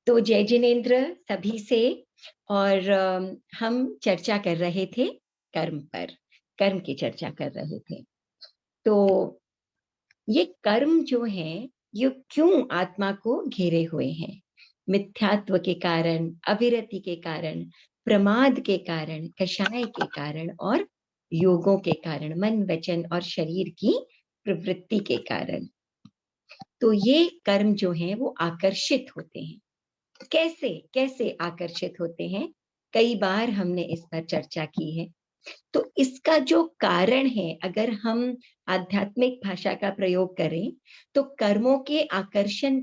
तो जय जिनेन्द्र सभी से। और हम चर्चा कर रहे थे कर्म पर, कर्म की चर्चा कर रहे थे। तो ये कर्म जो है ये क्यों आत्मा को घेरे हुए हैं? मिथ्यात्व के कारण, अविरति के कारण, प्रमाद के कारण, कषाय के कारण और योगों के कारण, मन वचन और शरीर की प्रवृत्ति के कारण। तो ये कर्म जो है वो आकर्षित होते हैं। कैसे कैसे आकर्षित होते हैं? कई बार हमने इस पर चर्चा की है। तो इसका जो कारण है, अगर हम आध्यात्मिक भाषा का प्रयोग करें तो कर्मों के आकर्षण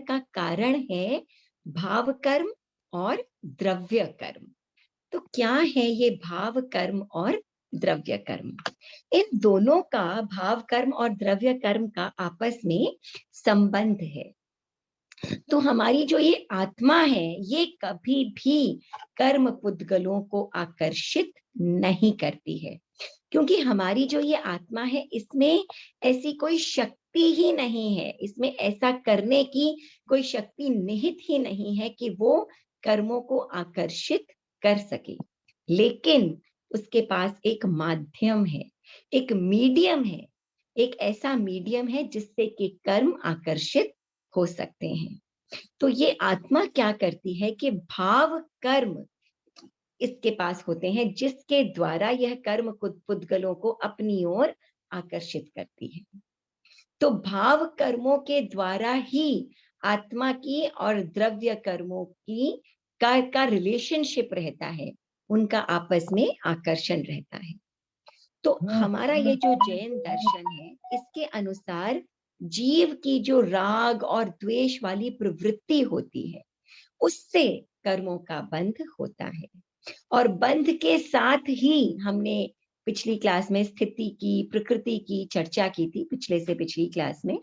का कारण है भाव कर्म और द्रव्य कर्म। तो क्या है ये भाव कर्म और द्रव्य कर्म? इन दोनों का, भाव कर्म और द्रव्य कर्म का आपस में संबंध है। तो हमारी जो ये आत्मा है ये कभी भी कर्म पुद्गलों को आकर्षित नहीं करती है, क्योंकि हमारी जो ये आत्मा है इसमें ऐसी कोई शक्ति ही नहीं है, इसमें ऐसा करने की कोई शक्ति निहित ही नहीं है कि वो कर्मों को आकर्षित कर सके। लेकिन उसके पास एक माध्यम है, एक मीडियम है, एक ऐसा मीडियम है जिससे कि कर्म आकर्षित हो सकते हैं। तो ये आत्मा क्या करती है कि भाव कर्म इसके पास होते हैं जिसके द्वारा यह कर्म पुद्गलों को अपनी ओर आकर्षित करती है। तो भाव कर्मों के द्वारा ही आत्मा की और द्रव्य कर्मों की का रिलेशनशिप रहता है, उनका आपस में आकर्षण रहता है। तो हमारा ये जो जैन दर्शन है इसके अनुसार जीव की जो राग और द्वेष वाली प्रवृत्ति होती है उससे कर्मों का बंध होता है। और बंध के साथ ही हमने पिछली क्लास में स्थिति की, प्रकृति की चर्चा की थी, पिछले से पिछली क्लास में।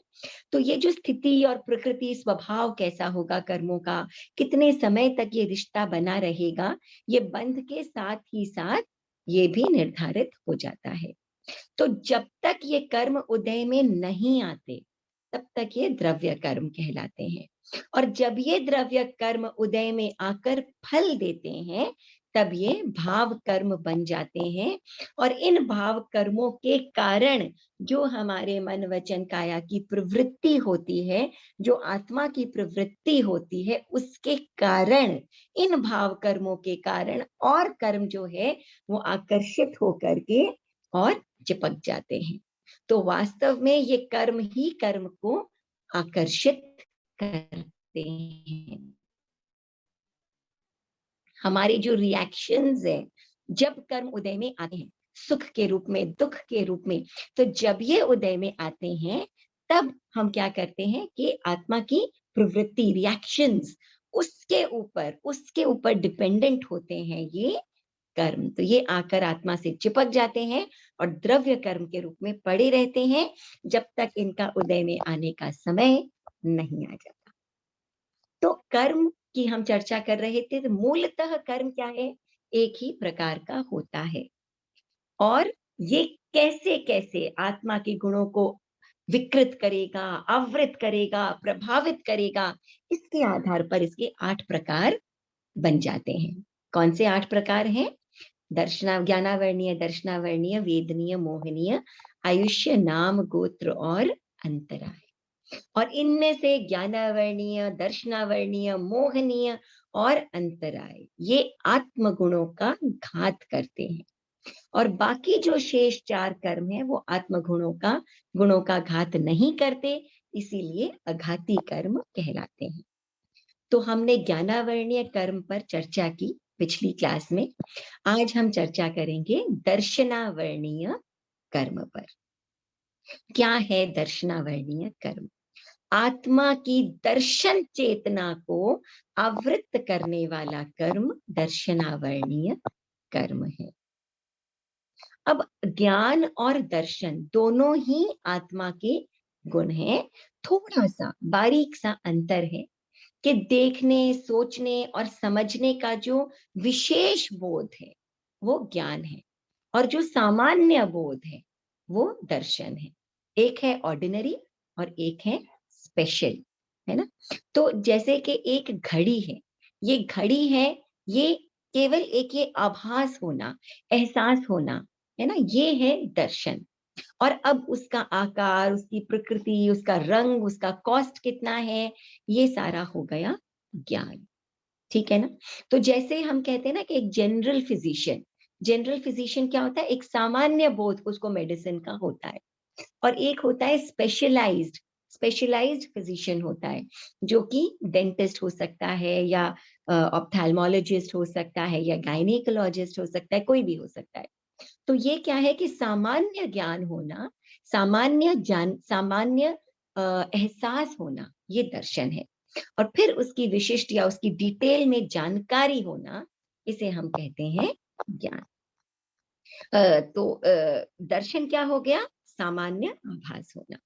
तो ये जो स्थिति और प्रकृति, स्वभाव कैसा होगा कर्मों का, कितने समय तक ये रिश्ता बना रहेगा, ये बंध के साथ ही साथ ये भी निर्धारित हो जाता है। तो जब तक ये कर्म उदय में नहीं आते तब तक ये द्रव्य कर्म कहलाते हैं। और जब ये द्रव्य कर्म उदय में आकर फल देते हैं तब ये भाव कर्म बन जाते हैं। और इन भाव कर्मों के कारण जो हमारे मन वचन काया की प्रवृत्ति होती है, जो आत्मा की प्रवृत्ति होती है, उसके कारण, इन भाव कर्मों के कारण और कर्म जो है वो आकर्षित होकर के और चिपक जाते हैं। तो वास्तव में ये कर्म ही कर्म को आकर्षित करते हैं। हमारे जो रिएक्शंस हैं जब कर्म उदय में आते हैं, सुख के रूप में, दुख के रूप में, तो जब ये उदय में आते हैं तब हम क्या करते हैं कि आत्मा की प्रवृत्ति, रिएक्शंस, उसके ऊपर डिपेंडेंट होते हैं ये कर्म। तो ये आकर आत्मा से चिपक जाते हैं और द्रव्य कर्म के रूप में पड़े रहते हैं जब तक इनका उदय में आने का समय नहीं आ जाता। तो कर्म की हम चर्चा कर रहे थे। तो मूलतः कर्म क्या है? एक ही प्रकार का होता है। और ये कैसे कैसे आत्मा के गुणों को विकृत करेगा, आवृत करेगा, प्रभावित करेगा, इसके आधार पर इसके 8 प्रकार बन जाते हैं। कौन से 8 प्रकार हैं? ज्ञानावर्णीय, दर्शनावर्णीय, वेदनीय, मोहनीय, आयुष्य, नाम, गोत्र और अंतराय। और इनमें से ज्ञानावर्णीय, दर्शनावर्णीय, मोहनीय और अंतराय ये आत्म गुणों का घात करते हैं। और बाकी जो शेष 4 कर्म हैं वो आत्म गुणों का घात नहीं करते, इसीलिए अघाती कर्म कहलाते हैं। तो हमने ज्ञानावर्णीय कर्म पर चर्चा की पिछली क्लास में। आज हम चर्चा करेंगे दर्शनावर्णीय कर्म पर। क्या है दर्शनावर्णीय कर्म? आत्मा की दर्शन चेतना को आवृत करने वाला कर्म दर्शनावर्णीय कर्म है। अब ज्ञान और दर्शन दोनों ही आत्मा के गुण हैं। थोड़ा सा बारीक सा अंतर है कि देखने, सोचने और समझने का जो विशेष बोध है वो ज्ञान है, और जो सामान्य बोध है वो दर्शन है। एक है ऑर्डिनरी और एक है स्पेशल। है ना? तो जैसे कि एक घड़ी है, ये घड़ी है, ये केवल एक ये आभास होना, एहसास होना, है ना? ये है दर्शन। और अब उसका आकार, उसकी प्रकृति, उसका रंग, उसका कॉस्ट कितना है, ये सारा हो गया ज्ञान, ठीक है ना? तो जैसे हम कहते हैं ना कि एक जनरल फिजिशियन क्या होता है? एक सामान्य बोध उसको मेडिसिन का होता है। और एक होता है स्पेशलाइज्ड फिजिशियन होता है, जो कि डेंटिस्ट हो सकता है या ऑप्थेल्मोलॉजिस्ट हो सकता है या गायनेकोलॉजिस्ट हो सकता है, कोई भी हो सकता है। तो ये क्या है कि सामान्य ज्ञान होना, सामान्य एहसास होना, ये दर्शन है। और फिर उसकी विशिष्ट या उसकी डिटेल में जानकारी होना, इसे हम कहते हैं ज्ञान। दर्शन क्या हो गया? सामान्य आभास होना।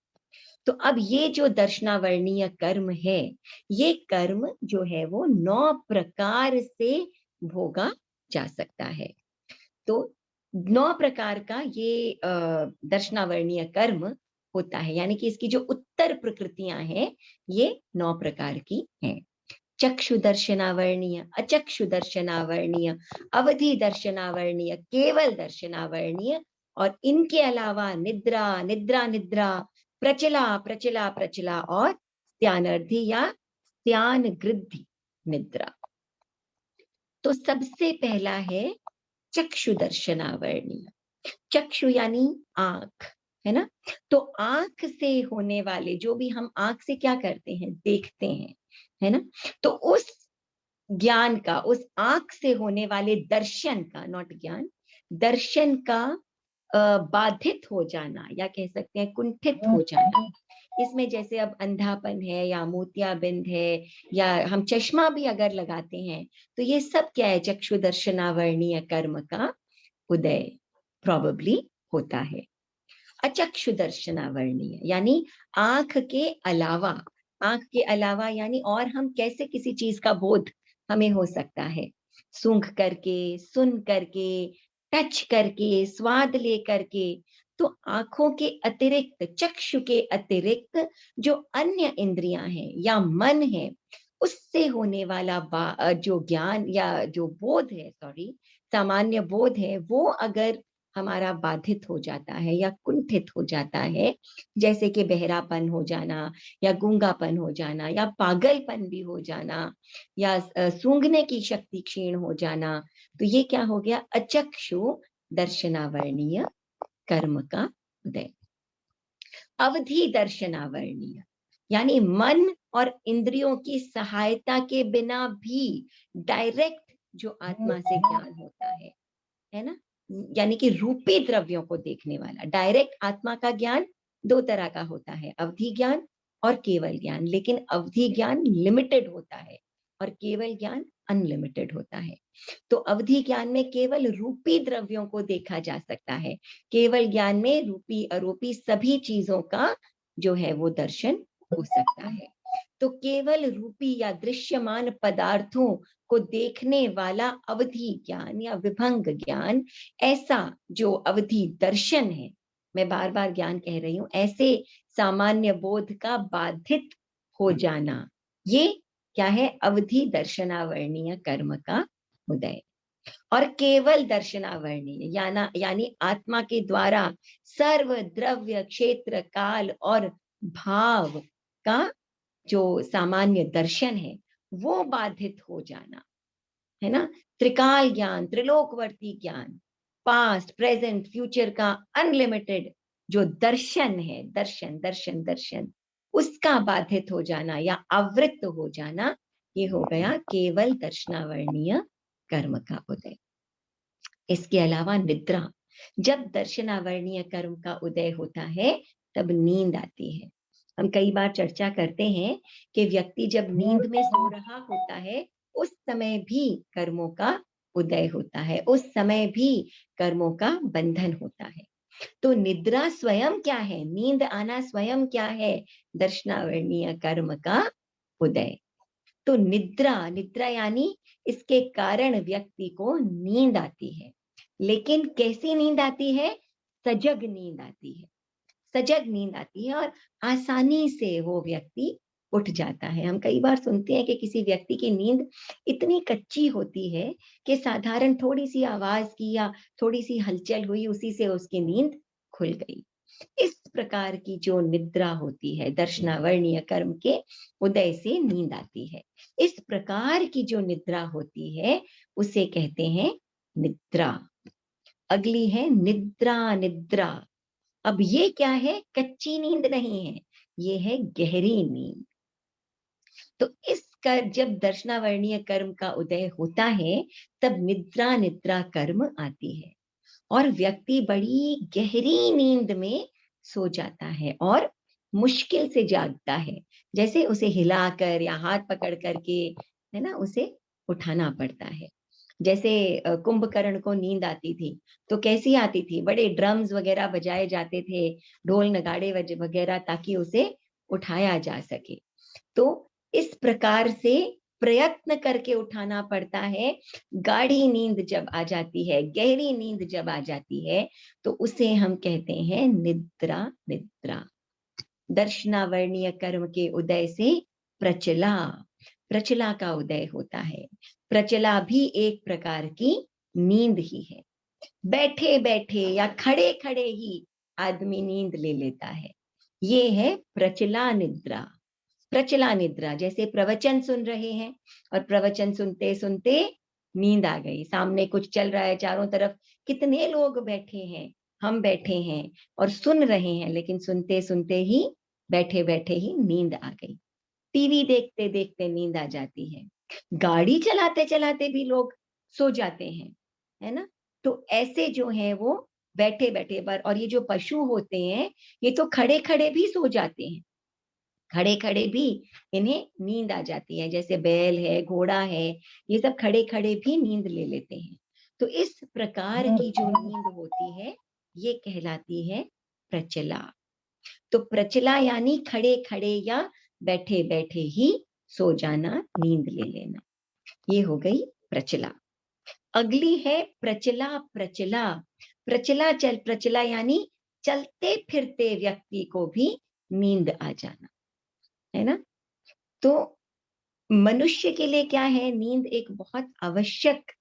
तो अब ये जो दर्शनावरणीय कर्म है, ये कर्म जो है वो 9 प्रकार से भोगा जा सकता है। तो 9 प्रकार का ये दर्शनावरणीय कर्म होता है, यानी कि इसकी जो उत्तर प्रकृतियां हैं, ये 9 प्रकार की हैं। चक्षु दर्शनावरणीय, अचक्षु दर्शनावरणीय, अवधि दर्शनावरणीय, केवल दर्शनावरणीय, और इनके अलावा निद्रा, निद्रा निद्रा, प्रचला प्रचला प्रचला, और स्त्यानर्धि या स्त्यान गृद्धि निद्रा। तो सबसे पहला है चक्षु दर्शनावरणीय। चक्षु यानी आंख, है ना? तो आंख से होने वाले, जो भी हम आंख से क्या करते हैं? देखते हैं, है ना? तो उस ज्ञान का, उस आंख से होने वाले दर्शन का, नॉट ज्ञान, दर्शन का बाधित हो जाना, या कह सकते हैं कुंठित हो जाना। इसमें जैसे अब अंधापन है या मोतियाबिंद है, या हम चश्मा भी अगर लगाते हैं, तो ये सब क्या है? चक्षु दर्शनावरणीय कर्म का उदय प्रोबेबली होता है। अचक्षु दर्शनावरणीय यानी आंख के अलावा, आंख के अलावा यानी और हम कैसे किसी चीज का बोध हमें हो सकता है? सूंघ करके, सुन करके, टच करके, स्वाद ले करके। तो आंखों के अतिरिक्त, चक्षु के अतिरिक्त जो अन्य इंद्रियां हैं या मन है, उससे होने वाला जो ज्ञान या जो बोध है, सॉरी, सामान्य बोध है, वो अगर हमारा बाधित हो जाता है या कुंठित हो जाता है, जैसे कि बहरापन हो जाना, या गूंगापन हो जाना, या पागलपन भी हो जाना, या सूंघने की शक्ति क्षीण हो जाना, तो ये क्या हो गया? अचक्षु दर्शनावरणीय कर्म का उदय। अवधि दर्शनावरणीय यानी मन और इंद्रियों की सहायता के बिना भी डायरेक्ट जो आत्मा से ज्ञान होता है ना? यानी कि रूपी द्रव्यों को देखने वाला डायरेक्ट आत्मा का ज्ञान दो तरह का होता है, अवधि ज्ञान और केवल ज्ञान। लेकिन अवधि ज्ञान लिमिटेड होता है और केवल ज्ञान अनलिमिटेड होता है। तो अवधि ज्ञान में केवल रूपी द्रव्यों को देखा जा सकता है, केवल ज्ञान में रूपी अरूपी सभी चीजों का जो है वो दर्शन हो सकता है। तो केवल रूपी या दृश्यमान पदार्थों को देखने वाला अवधि ज्ञान या विभंग ज्ञान, ऐसा जो अवधि दर्शन है, मैं बार बार ज्ञान कह रही हूं, ऐसे सामान्य बोध का बाधित हो जाना, ये क्या है? अवधि दर्शनावरणीय कर्म का उदय। और केवल दर्शनावरणीय यानी आत्मा के द्वारा सर्व द्रव्य, क्षेत्र, काल और भाव का जो सामान्य दर्शन है, वो बाधित हो जाना, है ना? त्रिकाल ज्ञान, त्रिलोकवर्ती ज्ञान, पास्ट, प्रेजेंट, फ्यूचर का अनलिमिटेड जो दर्शन है, दर्शन दर्शन दर्शन, उसका बाधित हो जाना या आवृत्त हो जाना, ये हो गया केवल दर्शनावरणीय कर्म का उदय। इसके अलावा निद्रा, जब दर्शनावरणीय कर्म का उदय होता है, तब नींद आती है। हम कई बार चर्चा करते हैं कि व्यक्ति जब नींद में सो रहा होता है, उस समय भी कर्मों का उदय होता है, उस समय भी कर्मों का बंधन होता है। तो निद्रा स्वयं क्या है? नींद आना स्वयं क्या है? दर्शनावरणीय कर्म का उदय। तो निद्रा, निद्रा यानी इसके कारण व्यक्ति को नींद आती है। लेकिन कैसी नींद आती है? सजग नींद आती है, सजग नींद आती है, और आसानी से वो व्यक्ति उठ जाता है। हम कई बार सुनते हैं कि किसी व्यक्ति की नींद इतनी कच्ची होती है कि साधारण थोड़ी-सी आवाज़ की या थोड़ी-सी हलचल हुई, उसी से उसकी नींद खुल गई। इस प्रकार की जो निद्रा होती है, दर्शनावर्णीय कर्म के उदय से नींद आती है। इस प्रकार की जो निद्रा होती है, उसे कहते हैं निद्रा। अगली है निद्रा, निद्रा। अब ये क्या है? कच्ची नींद नहीं है, ये है गहरी नींद। तो इस कर जब दर्शनावर्णीय कर्म का उदय होता है, तब निद्रा, निद्रा कर्म आती है और व्यक्ति बड़ी गहरी नींद में सो जाता है और मुश्किल से जागता है। जैसे उसे हिलाकर या हाथ पकड़ करके, है ना, उसे उठाना पड़ता है। जैसे कुंभकर्ण को नींद आती थी, तो कैसी आती थी? बड़े ड्रम्स वगैरह बजाए जाते थे, ढोल नगाड़े वगैरह, ताकि उसे उठाया जा सके। तो इस प्रकार से प्रयत्न करके उठाना पड़ता है। गाढ़ी नींद जब आ जाती है, गहरी नींद जब आ जाती है, तो उसे हम कहते हैं निद्रा, निद्रा। दर्शनावर्णीय कर्म के उदय से प्रचला, प्रचला का उदय होता है। प्रचला भी एक प्रकार की नींद ही है। बैठे बैठे या खड़े खड़े ही आदमी नींद ले लेता है, ये है प्रचला निद्रा। प्रचला निद्रा, जैसे प्रवचन सुन रहे हैं और प्रवचन सुनते सुनते नींद आ गई, सामने कुछ चल रहा है, चारों तरफ कितने लोग बैठे हैं, हम बैठे हैं और सुन रहे हैं, लेकिन सुनते सुनते ही, बैठे बैठे ही नींद आ गई। टीवी देखते देखते नींद आ जाती है, गाड़ी चलाते चलाते भी लोग सो जाते हैं, है ना? तो ऐसे जो है वो बैठे बैठे पर, और ये जो पशु होते हैं, ये तो खड़े खड़े भी सो जाते हैं, खड़े खड़े भी इन्हें नींद आ जाती है। जैसे बैल है, घोड़ा है, ये सब खड़े खड़े भी नींद ले लेते हैं। तो इस प्रकार की जो नींद होती है, ये कहलाती है प्रचला। तो प्रचला यानी खड़े खड़े या बैठे बैठे ही सो जाना, नींद ले लेना, ये हो गई प्रचला। अगली है प्रचला, प्रचला। प्रचला यानी चलते फिरते व्यक्ति को भी नींद आ जाना, है ना? तो मनुष्य के लिए क्या है, नींद एक बहुत आवश्यक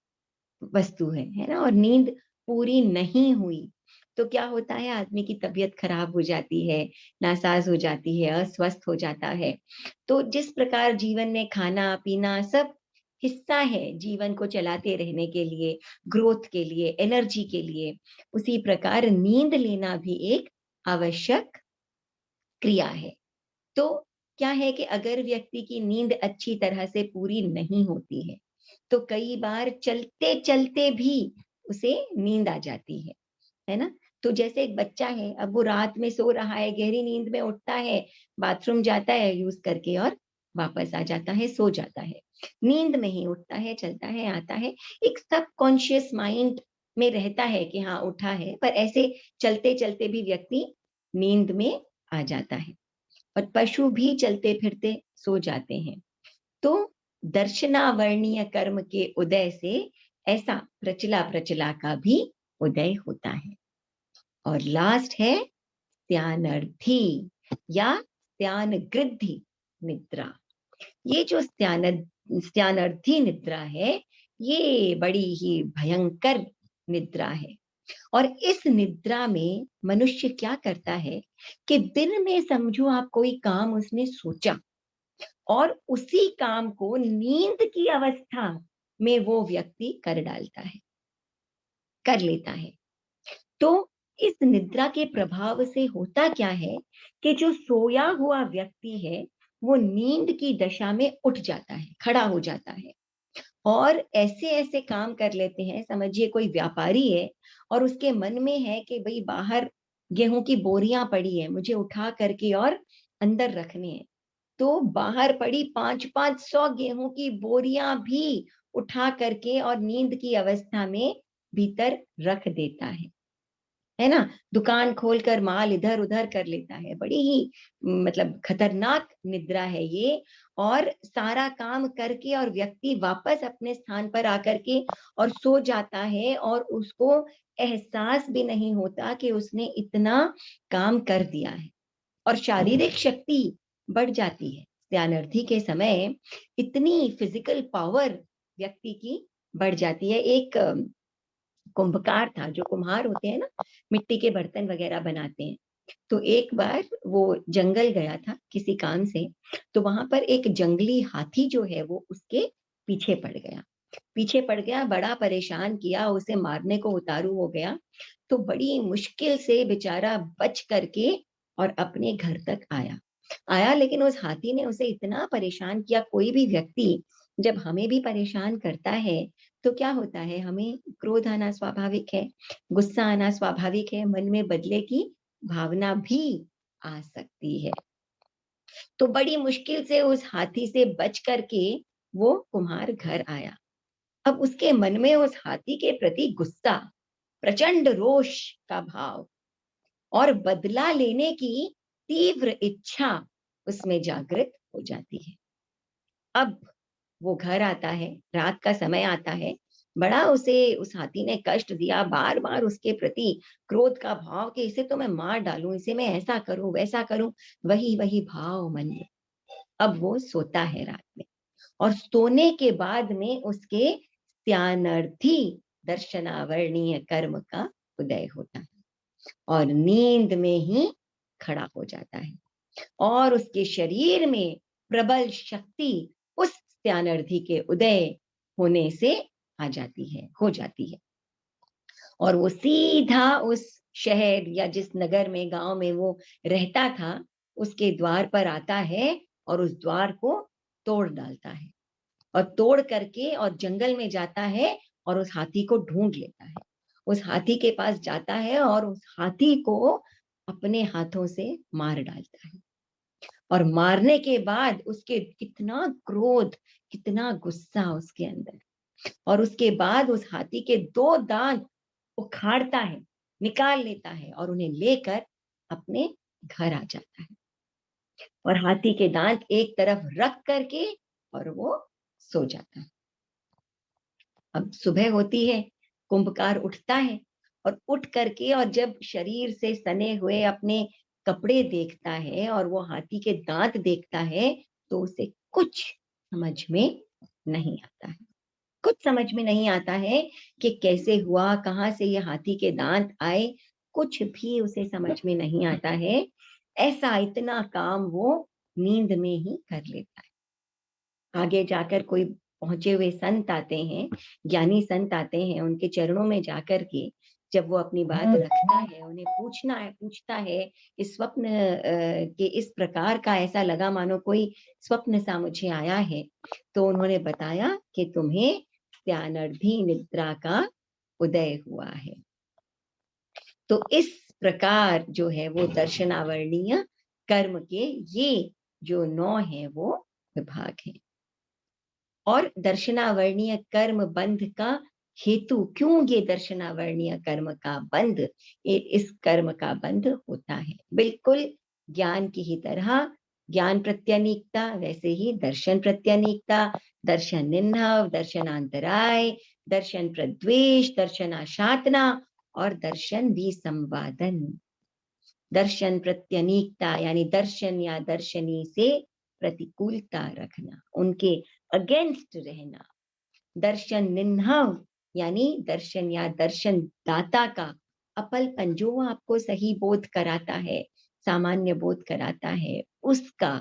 वस्तु है ना? और नींद पूरी नहीं हुई तो क्या होता है, आदमी की तबीयत खराब हो जाती है, नासाज हो जाती है, अस्वस्थ हो जाता है। तो जिस प्रकार जीवन में खाना पीना सब हिस्सा है जीवन को चलाते रहने के लिए, ग्रोथ के लिए, एनर्जी के लिए, उसी प्रकार नींद लेना भी एक आवश्यक क्रिया है। तो क्या है कि अगर व्यक्ति की नींद अच्छी तरह से पूरी नहीं होती है, तो कई बार चलते-चलते भी उसे नींद आ जाती है ना? तो जैसे एक बच्चा है, अब वो रात में सो रहा है, गहरी नींद में उठता है, बाथरूम जाता है यूज़ करके और वापस आ जाता है, सो जाता है। नींद में ही उठता है, चलता है, आता है, एक सबकॉन्शियस माइंड में रहता है कि हाँ, उठा है, पर ऐसे चलते-चलते भी व्यक्ति नींद में आ जाता है। और पशु भी चलते-फिरते सो जाते हैं। तो दर्शनावर्णीय कर्म के उदय से ऐसा प्रचला का भी उदय होता है। और लास्ट है स्त्यानर्धी या स्त्यानगृद्धि निद्रा। ये जो स्त्यानर्धी निद्रा है, ये बड़ी ही भयंकर निद्रा है। और इस निद्रा में मनुष्य क्या करता है कि दिन में समझो आप कोई काम उसने सोचा और उसी काम को नींद की अवस्था में वो व्यक्ति कर डालता है, कर लेता है। तो इस निद्रा के प्रभाव से होता क्या है कि जो सोया हुआ व्यक्ति है, वो नींद की दशा में उठ जाता है, खड़ा हो जाता है और ऐसे-ऐसे काम कर लेते हैं। समझिए कोई व्यापारी है और उसके मन में है कि भई बाहर गेहूँ की बोरियाँ पड़ी हैं, मुझे उठा करके और अंदर रखने हैं। तो बाहर पड़ी 5-5 गेहूँ की बोरियाँ भी उठा करके और नींद की अवस्था में भीतर रख देता है ना? दुकान खोलकर माल इधर-उधर कर लेता है। बड़ी ही मतलब खतरनाक निद्रा है ये। और सारा काम करके और व्यक्ति वापस अपने स्थान पर आकर के और सो जाता है और उसको एहसास भी नहीं होता कि उसने इतना काम कर दिया है और शारीरिक शक्ति बढ़ जाती है। स्त्यानर्थी के समय इतनी फिजिकल पावर व्यक्ति की बढ़ जाती है। एक कुंभकार था, जो कुम्हार होते हैं ना, मिट्टी के बर्तन वगैरह बनाते हैं। तो एक बार वो जंगल गया था किसी काम से, तो वहां पर एक जंगली हाथी जो है वो उसके पीछे पड़ गया। पीछे पड़ गया, बड़ा परेशान किया, उसे मारने को उतारू हो गया। तो बड़ी मुश्किल से बेचारा बच करके और अपने घर तक आया। आया, लेकिन उस हाथी ने उसे इतना परेशान किया। कोई भी व्यक्ति जब हमें भी परेशान करता है तो क्या होता है, हमें क्रोध आना स्वाभाविक है, गुस्सा आना स्वाभाविक है, मन में बदले की भावना भी आ सकती है। तो बड़ी मुश्किल से उस हाथी से बच करके वो कुम्हार घर आया। अब उसके मन में उस हाथी के प्रति गुस्सा, प्रचंड रोष का भाव और बदला लेने की तीव्र इच्छा उसमें जागृत हो जाती है। अब वो घर आता है, रात का समय आता है, बड़ा उसे उस हाथी ने कष्ट दिया, बार-बार उसके प्रति क्रोध का भाव कि इसे तो मैं मार डालूँ, इसे मैं ऐसा करूँ, वैसा करूँ, वही-वही भाव मन में। अब वो सोता है रात में और सोने के बाद में उसके स्त्यानर्थी दर्शनावर्णीय कर्म का उदय होता है और नींद में ही खड़ा हो जाता है और उसके शरीर में प्रबल शक्ति उस स्त्यानर्थी के उदय होने से आ जाती है, हो जाती है। और वो सीधा उस शहर या जिस नगर में, गाँव में वो रहता था, उसके द्वार पर आता है और उस द्वार को तोड़ डालता है और तोड़ करके और जंगल में जाता है और उस हाथी को ढूँढ लेता है। उस हाथी के पास जाता है और उस हाथी को अपने हाथों से मार डालता है। और मारने के बाद उसके कितना क्रोध, कितना गुस्सा उसके अंदर, और उसके बाद उस हाथी के 2 दाँत उखाड़ता है, निकाल लेता है और उन्हें लेकर अपने घर आ जाता है और हाथी के दाँत एक तरफ रख करके और वो सो जाता है। अब सुबह होती है, कुंभकार उठता है और उठ करके और जब शरीर से सने हुए अपने कपड़े देखता है और वो हाथी के दाँत देखता है, तो उसे कुछ समझ में नहीं आता है। कुछ समझ में नहीं आता है कि कैसे हुआ, कहाँ से ये हाथी के दाँत आए, कुछ भी उसे समझ में नहीं आता है। ऐसा इतना काम वो नींद में ही कर लेता है। आगे जाकर कोई पहुँचे हुए संत आते हैं, ज्ञानी संत आते हैं, उनके चरणों में जाकर के जब वो अपनी बात रखता है, उन्हें पूछता है कि स्वप्न के इस प्रकार का ऐसा लगा मानो कोई स्वप्न सा मुझे आया है। तो उन्होंने बताया कि तुम्हें स्त्यानर्धी निद्रा का उदय हुआ है। तो इस प्रकार जो है वो दर्शनावर्णीय कर्म के ये जो 9 हैं वो विभाग हैं। और दर्शनावर्णीय कर्म बंध का हेतु, क्यों ये दर्शनावर्णीय कर्म का बंध, इस कर्म का बंध होता है, बिल्कुल ज्ञान की ही तरह। ज्ञान प्रत्यनीकता, वैसे ही दर्शन प्रत्यनीकता, दर्शन निन्हव, दर्शनांतराय, दर्शन प्रद्वेष, दर्शनाशातना और दर्शन विसंवादन। दर्शन प्रत्यनीकता यानी दर्शन या दर्शनी से प्रतिकूलता रखना, उनके अगेंस्ट रहना। दर्शन निन्हव यानी दर्शन या दर्शन दाता का अपलपन, जो वो आपको सही बोध कराता है, सामान्य बोध कराता है, उसका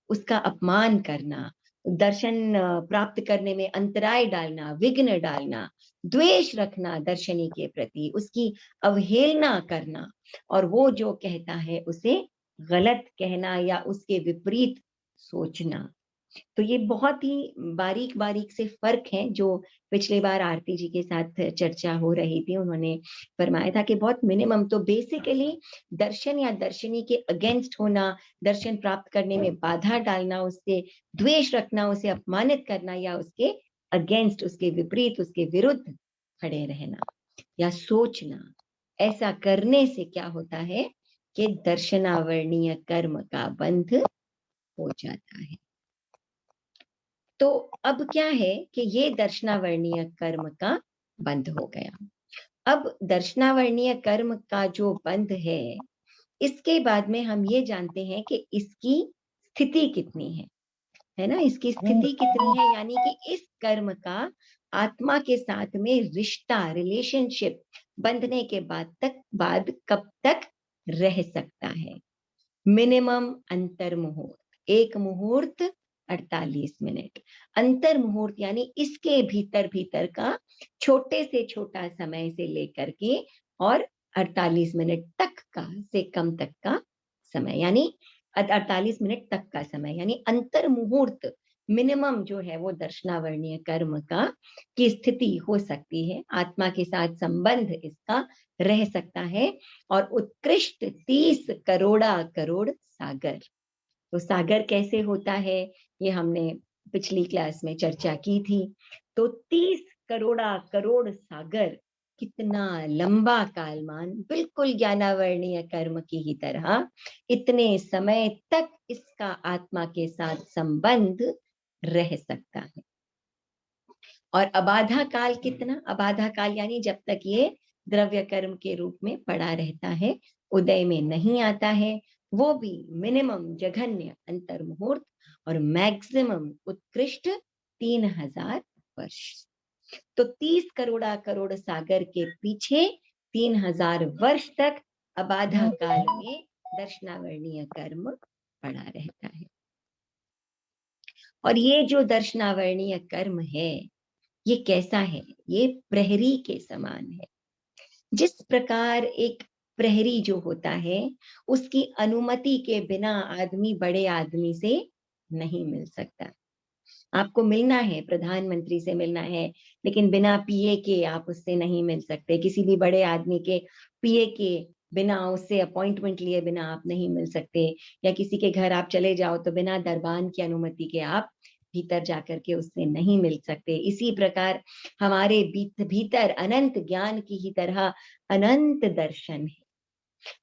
उसका अपमान करना, दर्शन प्राप्त करने में अंतराय डालना, विघ्न डालना, द्वेष रखना दर्शनी के प्रति, उसकी अवहेलना करना और वो जो कहता है उसे गलत कहना या उसके विपरीत सोचना। तो ये बहुत ही बारीक-बारीक से फ़र्क हैं जो पिछली बार आरती जी के साथ चर्चा हो रही थी। उन्होंने फरमाया था कि बहुत मिनिमम तो बेसिकली दर्शन या दर्शनी के अगेंस्ट होना, दर्शन प्राप्त करने में बाधा डालना, उससे द्वेष रखना, उसे अपमानित करना या उसके अगेंस्ट, उसके विपरीत, उसके विरुद्ध खड़े रहना या सोचना। ऐसा करने से क्या होता है कि दर्शनावर्णीय कर्म का बंध हो जाता है। तो अब क्या है कि ये दर्शनावर्णीय कर्म का बंध हो गया। अब दर्शनावर्णीय कर्म का जो बंध है, इसके बाद में हम ये जानते हैं कि इसकी स्थिति कितनी है ना? इसकी स्थिति कितनी है, यानी कि इस कर्म का आत्मा के साथ में रिश्ता, रिलेशनशिप बंधने के बाद कब तक रह सकता है। मिनिमम अंतर मुहूर्त, 1 मुहूर्त 48 मिनट। अंतर मुहूर्त यानी इसके भीतर का छोटे से छोटा समय से लेकर के और 48 मिनट तक का से कम तक का समय, यानी 48 मिनट तक का समय, यानी अंतर मुहूर्त मिनिमम जो है वो दर्शनावर्णीय कर्म का की स्थिति हो सकती है। आत्मा के साथ संबंध इसका रह सकता है। और उत्कृष्ट 30 करोड़ा करोड़ सागर। तो सागर कैसे होता है, ये हमने पिछली क्लास में चर्चा की थी। तो 30 करोड़ा करोड़ सागर, कितना लंबा कालमान, बिल्कुल ज्ञानावर्णीय कर्म की ही तरह इतने समय तक इसका आत्मा के साथ संबंध रह सकता है। और अबाधा काल कितना, अबाधा काल यानी जब तक ये द्रव्य कर्म के रूप में पड़ा रहता है, उदय में नहीं आता है, वो भी मिनिमम जघन्य अंतर मुहूर्त और मैक्सिमम उत्कृष्ट 3000 वर्ष। तो 30 करोड़ा करोड़ सागर के पीछे 3000 वर्ष तक अबाधा काल में दर्शनावर्णीय कर्म पड़ा रहता है। और ये जो दर्शनावर्णीय कर्म है, ये कैसा है, ये प्रहरी के समान है। जिस प्रकार एक प्रहरी जो होता है, उसकी अनुमति के बिना आदमी बड़े आदमी से नहीं मिल सकता। आपको मिलना है, प्रधानमंत्री से मिलना है, लेकिन बिना पीए के आप उससे नहीं मिल सकते। किसी भी बड़े आदमी के पीए के बिना, उससे अपॉइंटमेंट लिए बिना आप नहीं मिल सकते। या किसी के घर आप चले जाओ तो बिना दरबान की अनुमति के आप भीतर जाकर के उससे नहीं मिल सकते। इसी प्रकार हमारे भीतर अनंत ज्ञान की ही तरह अनंत दर्शन है,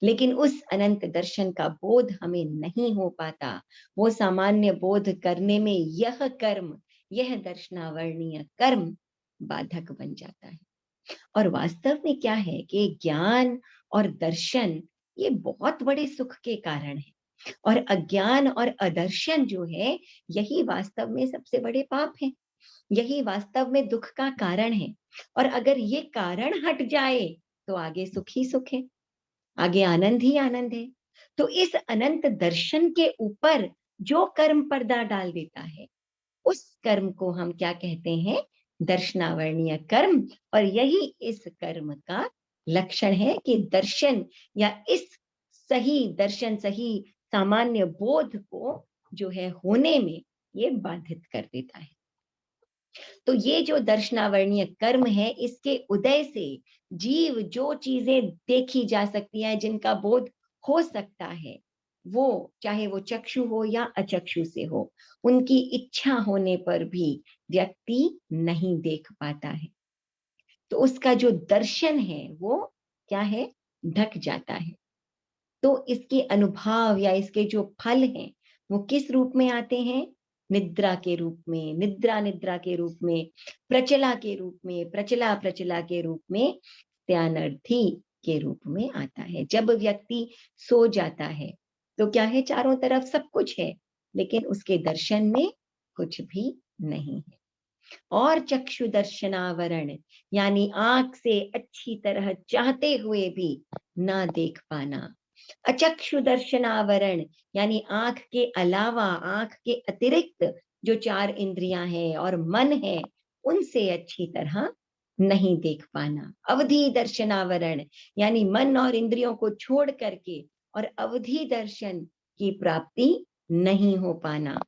लेकिन उस अनंत दर्शन का बोध हमें नहीं हो पाता। वो सामान्य बोध करने में यह कर्म, यह दर्शनावर्णीय कर्म बाधक बन जाता है। और वास्तव में क्या है कि ज्ञान और दर्शन ये बहुत बड़े सुख के कारण है, और अज्ञान और अदर्शन जो है, यही वास्तव में सबसे बड़े पाप है, यही वास्तव में दुख का कारण है। और अगर ये कारण हट जाए तो आगे सुख ही सुख है, आगे आनंद ही आनंद है। तो इस अनंत दर्शन के ऊपर जो कर्म पर्दा डाल देता है, उस कर्म को हम क्या कहते हैं, दर्शनावर्णीय कर्म। और यही इस कर्म का लक्षण है कि दर्शन या इस सही दर्शन, सही सामान्य बोध को जो है होने में ये बाधित कर देता है। तो ये जो दर्शनावर्णीय कर्म है, इसके उदय से जीव जो चीजें देखी जा सकती हैं, जिनका बोध हो सकता है, वो चाहे वो चक्षु हो या अचक्षु से हो, उनकी इच्छा होने पर भी व्यक्ति नहीं देख पाता है। तो उसका जो दर्शन है वो क्या है, ढक जाता है। तो इसके अनुभाव या इसके जो फल हैं, वो किस रूप में आते हैं, निद्रा के रूप में, निद्रा के रूप में, प्रचला के रूप में, प्रचला के रूप में, त्यानर्थी के रूप में आता है। जब व्यक्ति सो जाता है तो क्या है, चारों तरफ सब कुछ है, लेकिन उसके दर्शन में कुछ भी नहीं है। और चक्षु दर्शनावरण यानी आंख से अच्छी तरह चाहते हुए भी ना देख पाना। अचक्षु दर्शनावरण यानी आंख के अलावा, आंख के अतिरिक्त जो 4 इंद्रियां हैं और मन है, उनसे अच्छी तरह नहीं देख पाना। अवधि दर्शनावरण यानी मन और इंद्रियों को छोड़ करके और अवधि दर्शन की प्राप्ति नहीं हो पाना।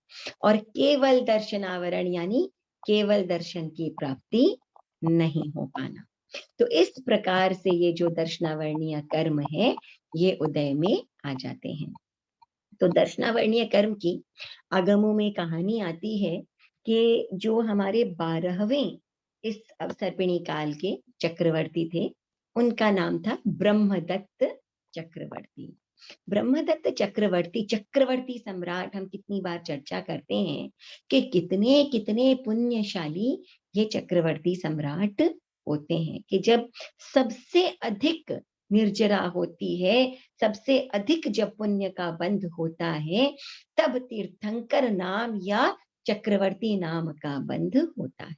और केवल दर्शनावरण यानी केवल दर्शन की प्राप्ति नहीं हो पाना। तो इस प्रकार से ये जो दर्शनावर्णीय कर्म है, ये उदय में आ जाते हैं। तो दर्शनावर्णीय कर्म की आगमों में कहानी आती है कि जो हमारे 12वें इस अवसर्पिणी काल के चक्रवर्ती थे, उनका नाम था ब्रह्मदत्त चक्रवर्ती। ब्रह्मदत्त चक्रवर्ती, चक्रवर्ती सम्राट, हम कितनी बार चर्चा करते हैं कि कितने कितने पुण्यशाली ये चक्रवर्ती सम्राट होते हैं, कि जब सबसे अधिक निर्जरा होती है, सबसे अधिक जब पुण्य का बंध होता है, तब तीर्थंकर नाम या चक्रवर्ती नाम का बंध होता है।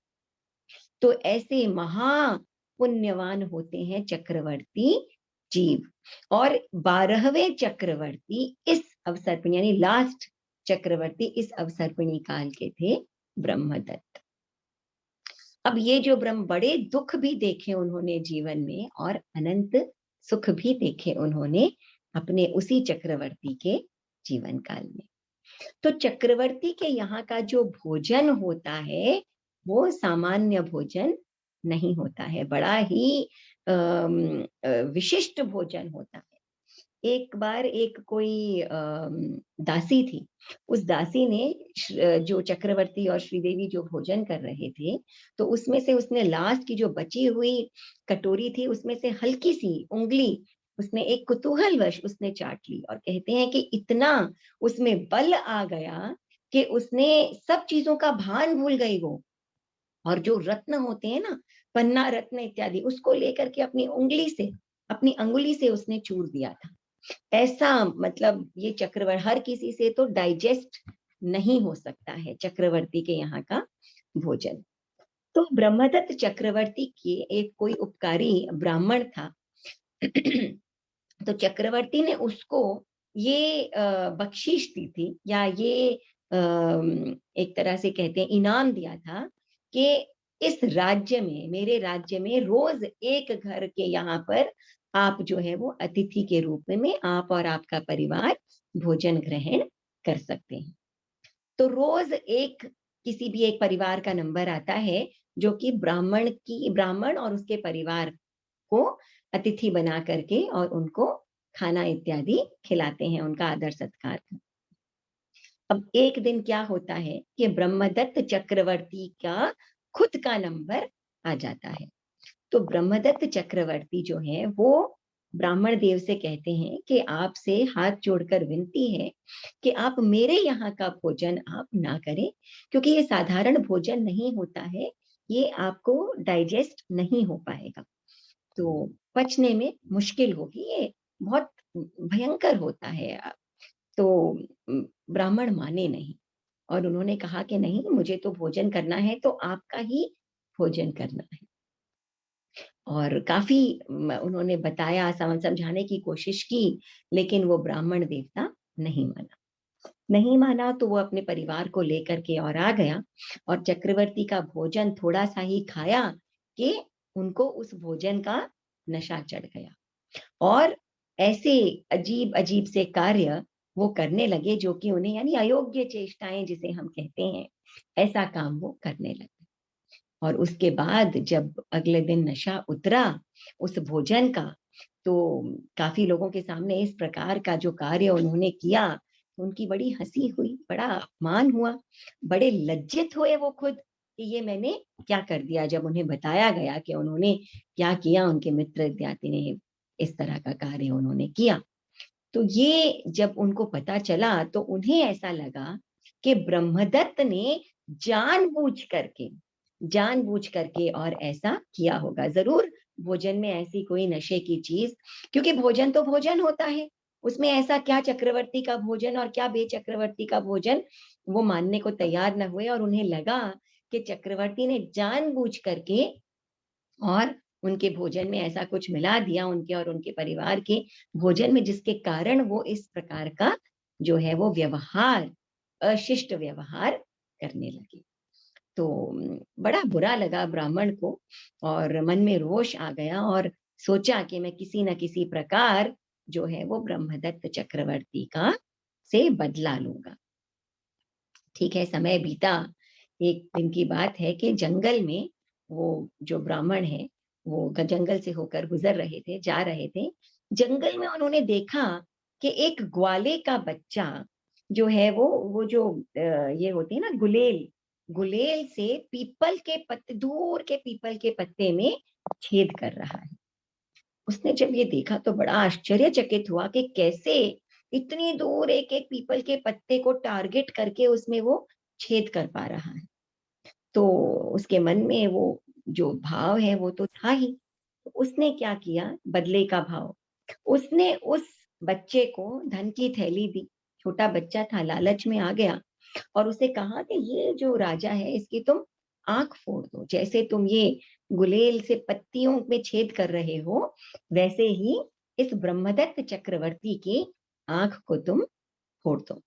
तो ऐसे महा पुण्यवान होते हैं चक्रवर्ती जीव। और 12वें चक्रवर्ती इस अवसर्पिणी यानी लास्ट चक्रवर्ती इस अवसर्पिणी काल के थे ब्रह्मदत्त। अब ये जो ब्रह्म बड़े दुख भी देखे उन्होंने जीवन में और अनंत सुख भी देखे उन्होंने अपने उसी चक्रवर्ती के जीवन काल में। तो चक्रवर्ती के यहाँ का जो भोजन होता है वो सामान्य भोजन नहीं होता है, बड़ा ही विशिष्ट भोजन होता है। एक बार एक कोई दासी थी, उस दासी ने जो चक्रवर्ती और श्रीदेवी जो भोजन कर रहे थे, तो उसमें से उसने लास्ट की जो बची हुई कटोरी थी, उसमें से हल्की सी उंगली उसने एक कुतूहलवश उसने चाट ली, और कहते हैं कि इतना उसमें बल आ गया कि उसने सब चीजों का भान भूल गई वो। और जो रत्न होते हैं ना, पन्ना रत्न इत्यादि, उसको लेकर के अपनी अंगुली से उसने चूर दिया था। ऐसा मतलब ये चक्रवर्ती हर किसी से तो डाइजेस्ट नहीं हो सकता है चक्रवर्ती के यहाँ का भोजन। तो ब्रह्मदत्त चक्रवर्ती के एक कोई उपकारी ब्राह्मण था। तो चक्रवर्ती ने उसको ये बख्शीश दी थी, या ये एक तरह से कहते हैं इनाम दिया था कि इस राज्य में, मेरे राज्य में रोज एक घर के यहाँ पर आप जो है वो अतिथि के रूप में आप और आपका परिवार भोजन ग्रहण कर सकते हैं। तो रोज एक किसी भी एक परिवार का नंबर आता है जो कि ब्राह्मण और उसके परिवार को अतिथि बना करके और उनको खाना इत्यादि खिलाते हैं, उनका आदर सत्कार करते हैं। अब एक दिन क्या होता है कि ब्रह्मदत्त चक्रवर्ती का खुद का नंबर आ जाता है। तो ब्रह्मदत्त चक्रवर्ती जो है वो ब्राह्मण देव से कहते हैं कि आपसे हाथ जोड़कर विनती है कि आप मेरे यहाँ का भोजन आप ना करें, क्योंकि ये साधारण भोजन नहीं होता है, ये आपको डाइजेस्ट नहीं हो पाएगा, तो पचने में मुश्किल होगी, ये बहुत भयंकर होता है। तो ब्राह्मण माने नहीं, और उन्होंने कहा कि नहीं, मुझे तो भोजन करना है तो आपका ही भोजन करना है। और काफी उन्होंने बताया, समझाने की कोशिश की, लेकिन वो ब्राह्मण देवता नहीं माना। तो वो अपने परिवार को लेकर के और आ गया, और चक्रवर्ती का भोजन थोड़ा सा ही खाया कि उनको उस भोजन का नशा चढ़ गया, और ऐसे अजीब अजीब से कार्य वो करने लगे जो कि उन्हें, यानी अयोग्य चेष्टाएं जिसे हम कहते हैं, ऐसा काम वो करने लगे। और उसके बाद जब अगले दिन नशा उतरा उस भोजन का, तो काफी लोगों के सामने इस प्रकार का जो कार्य उन्होंने किया, उनकी बड़ी हंसी हुई, बड़ा अपमान हुआ, बड़े लज्जित हुए वो खुद कि ये मैंने क्या कर दिया। जब उन्हें बताया गया कि उन्होंने क्या किया, उनके मित्र इत्यादि ने इस तरह का कार्य उन्होंने किया, तो ये जब उनको पता चला तो उन्हें ऐसा लगा कि ब्रह्मदत्त ने जानबूझ करके और ऐसा किया होगा जरूर। भोजन में ऐसी कोई नशे की चीज, क्योंकि भोजन तो भोजन होता है, उसमें ऐसा क्या चक्रवर्ती का भोजन और क्या बेचक्रवर्ती का भोजन, वो मानने को तैयार न हुए। और उन्हें लगा कि चक्रवर्ती ने जानबूझ करके और उनके भोजन में ऐसा कुछ मिला दिया, उनके और उनके परिवार के भोजन में, जिसके कारण वो इस प्रकार का जो है वो व्यवहार, अशिष्ट व्यवहार करने लगे। तो बड़ा बुरा लगा ब्राह्मण को, और मन में रोष आ गया, और सोचा कि मैं किसी न किसी प्रकार जो है वो ब्रह्मदत्त चक्रवर्ती का से बदला लूंगा। ठीक है, समय बीता। एक दिन की बात है कि जंगल में वो जो ब्राह्मण है, वो जंगल से होकर गुजर रहे थे, जा रहे थे। जंगल में उन्होंने देखा कि एक ग्वाले का बच्चा जो है वो जो ये होती है ना गुलेल, गुलेल से पीपल के पत्ते, दूर के पीपल के पत्ते में छेद कर रहा है। उसने जब ये देखा तो बड़ा आश्चर्यचकित हुआ कि कैसे इतनी दूर एक एक पीपल के पत्ते को टारगेट करके उसमें वो छेद कर पा रहा है। तो उसके मन में वो जो भाव है वो तो था ही। तो उसने क्या किया, बदले का भाव, उसने उस बच्चे को धन की थैली दी। छोटा बच्चा था, लालच में आ गया और उसे कहा कि ये जो राजा है इसकी तुम आँख फोड़ दो। जैसे तुम ये गुलेल से पत्तियों में छेद कर रहे हो, वैसे ही इस ब्रह्मदत्त चक्रवर्ती की आँख को तुम फोड़ दो।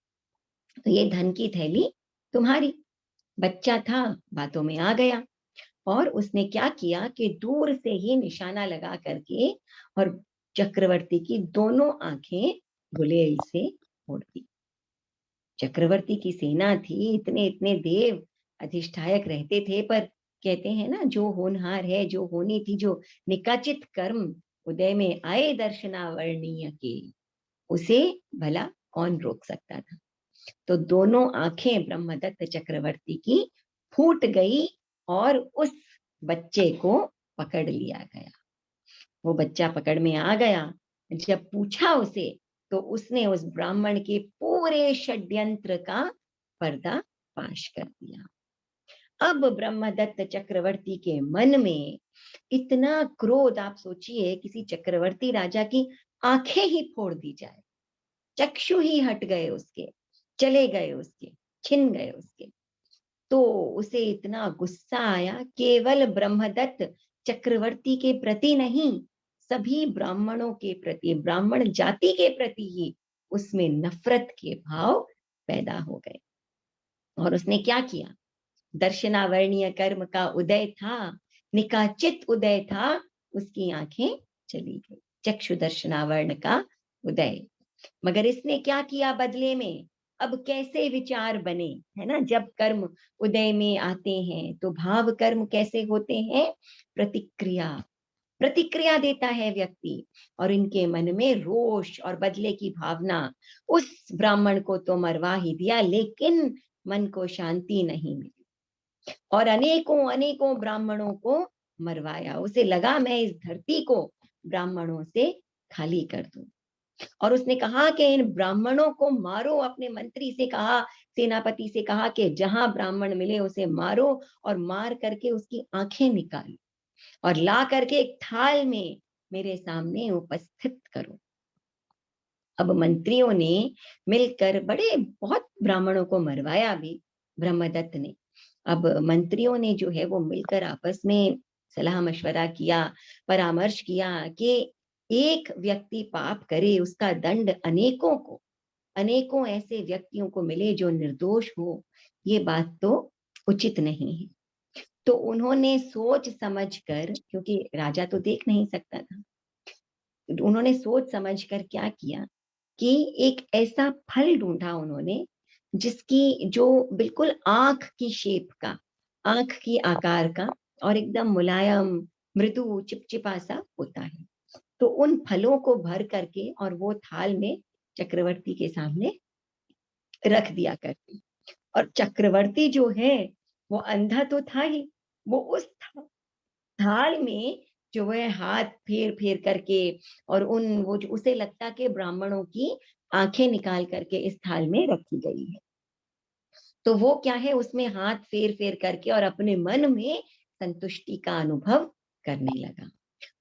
तो ये धन की थैली तुम्हारी। बच्चा था, बातों में आ गया और उसने क्या किया कि दूर से ही निशाना लगा करके और चक्रवर्ती की दोनों आंखें गुलेल से फोड़ दी। चक्रवर्ती की सेना थी, इतने इतने देव अधिष्ठायक रहते थे, पर कहते हैं ना, जो होनहार है, जो होनी थी, जो निकाचित कर्म उदय में आए दर्शनावर्णीय के, उसे भला कौन रोक सकता था। तो दोनों आंखें ब्रह्मदत्त चक्रवर्ती की फूट गई और उस बच्चे को पकड़ लिया गया। वो बच्चा पकड़ में आ गया। जब पूछा उसे, तो उसने उस ब्राह्मण के पूरे षड्यंत्र का पर्दाफाश कर दिया। अब ब्रह्मदत्त चक्रवर्ती के मन में इतना क्रोध, आप सोचिए किसी चक्रवर्ती राजा की आंखें ही फोड़ दी जाए, चक्षु ही हट गए उसके, चले गए उसके, छिन गए उसके। तो उसे इतना गुस्सा आया, केवल ब्रह्मदत्त चक्रवर्ती के प्रति नहीं, सभी ब्राह्मणों के प्रति, ब्राह्मण जाति के प्रति ही उसमें नफरत के भाव पैदा हो गए। और उसने क्या किया? दर्शनावर्णीय कर्म का उदय था, निकाचित उदय था, उसकी आंखें चली गई। चक्षु दर्शनावर्ण का उदय। मगर इसने क्या किया बदले में? अब कैसे विचार बने, है ना? जब कर्म उदय में आते हैं तो भाव कर्म कैसे होते हैं? प्रतिक्रिया, प्रतिक्रिया देता है व्यक्ति। और इनके मन में रोष और बदले की भावना। उस ब्राह्मण को तो मरवा ही दिया, लेकिन मन को शांति नहीं मिली और अनेकों अनेकों ब्राह्मणों को मरवाया। उसे लगा मैं इस धरती को ब्राह्मणों से खाली कर दूं। और उसने कहा कि इन ब्राह्मणों को मारो। अपने मंत्री से कहा, सेनापति से कहा कि जहां ब्राह्मण मिले उसे मारो और मार करके उसकी आंखें निकालो और ला करके एक थाल में मेरे सामने उपस्थित करो। अब मंत्रियों ने मिलकर बड़े बहुत ब्राह्मणों को मरवाया भी, ब्रह्मदत्त ने। अब मंत्रियों ने जो है वो मिलकर आपस में सलाह मशवरा किया, परामर्श किया कि एक व्यक्ति पाप करे, उसका दंड अनेकों को, अनेकों ऐसे व्यक्तियों को मिले जो निर्दोष हो, ये बात तो उचित नहीं है। तो उन्होंने सोच समझ कर, क्योंकि राजा तो देख नहीं सकता था, उन्होंने सोच समझ कर क्या किया कि एक ऐसा फल ढूंढा उन्होंने जिसकी, जो बिल्कुल आंख की शेप का, आंख की आकार का और एकदम मुलायम, मृदु, चिपचिपा सा होता है। तो उन फलों को भर करके और वो थाल में चक्रवर्ती के सामने रख दिया करती। और चक्रवर्ती जो है वो अंधा तो था ही, वो उस थाल में जो है हाथ फेर फेर करके, और उन वो जो उसे लगता कि ब्राह्मणों की आंखें निकाल करके इस थाल में रखी गई है, तो वो क्या है, उसमें हाथ फेर फेर करके और अपने मन में संतुष्टि का अनुभव करने लगा।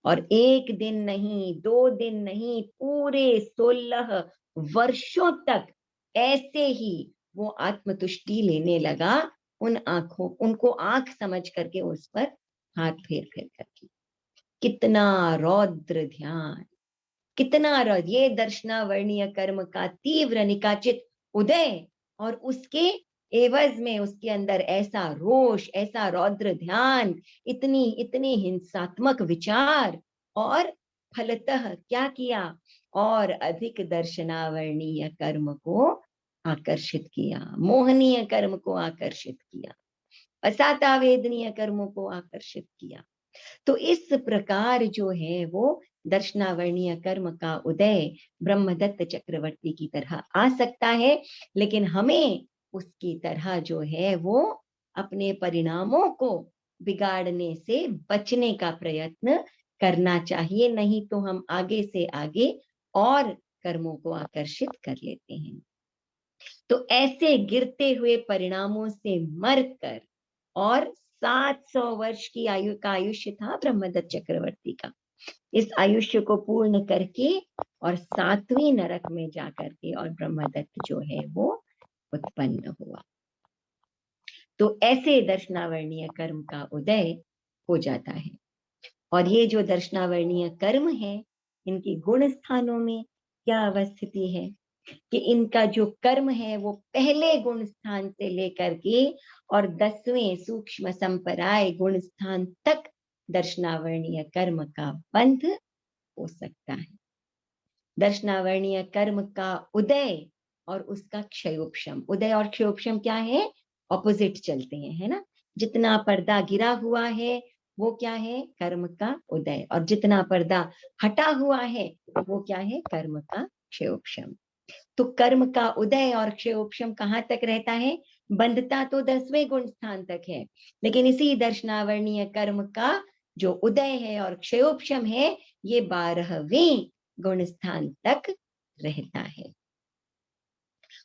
और एक दिन नहीं, दो दिन नहीं, पूरे 16 वर्षों तक ऐसे ही वो आत्मतुष्टि लेने लगा। उन आंखों, उनको आंख समझ करके उस पर हाथ फेर फेर करके। कितना रौद्र ध्यान, कितना रौद्र, ये दर्शनावर्णीय कर्म का तीव्र निकाचित उदय, और उसके एवज में उसके अंदर ऐसा रोष, ऐसा रौद्र ध्यान, इतनी इतने हिंसात्मक विचार, और फलतः क्या किया? और अधिक दर्शनावर्णीय कर्म को आकर्षित किया, मोहनीय कर्म को आकर्षित किया, असातावेदनीय कर्मों को आकर्षित किया। तो इस प्रकार जो है वो दर्शनावर्णीय कर्म का उदय ब्रह्मदत्त चक्रवर्ती की तरह आ सकता है, लेकिन हमें उसकी तरह जो है वो अपने परिणामों को बिगाड़ने से बचने का प्रयत्न करना चाहिए, नहीं तो हम आगे से आगे और कर्मों को आकर्षित कर लेते हैं। तो ऐसे गिरते हुए परिणामों से मरकर, और 700 वर्ष की आयु का आयुष्य था ब्रह्मदत्त चक्रवर्ती का, इस आयुष्य को पूर्ण करके और 7वें नरक में जाकर के और ब्रह्मदत्त जो है वो उत्पन्न हुआ। तो ऐसे दर्शनावर्णीय कर्म का उदय हो जाता है। और ये जो दर्शनावर्णीय कर्म है, इनकी गुण स्थानों में क्या अवस्थिति है कि इनका जो कर्म है वो पहले गुण स्थान से लेकर के और 10वें सूक्ष्म संपराय गुण स्थान तक दर्शनावर्णीय कर्म का बंध हो सकता है। दर्शनावर्णीय कर्म का उदय और उसका क्षयोपशम। उदय और क्षयोपशम क्या है? ऑपोजिट चलते हैं, है ना। जितना पर्दा गिरा हुआ है वो क्या है? कर्म का उदय। और जितना पर्दा हटा हुआ है वो क्या है? कर्म का क्षयोपशम। तो कर्म का उदय और क्षयोपशम कहाँ तक रहता है? बंधता तो 10वें गुण स्थान तक है, लेकिन इसी दर्शनावर्णीय कर्म का जो उदय है और क्षयोपशम है, ये 12वें गुण स्थान तक रहता है।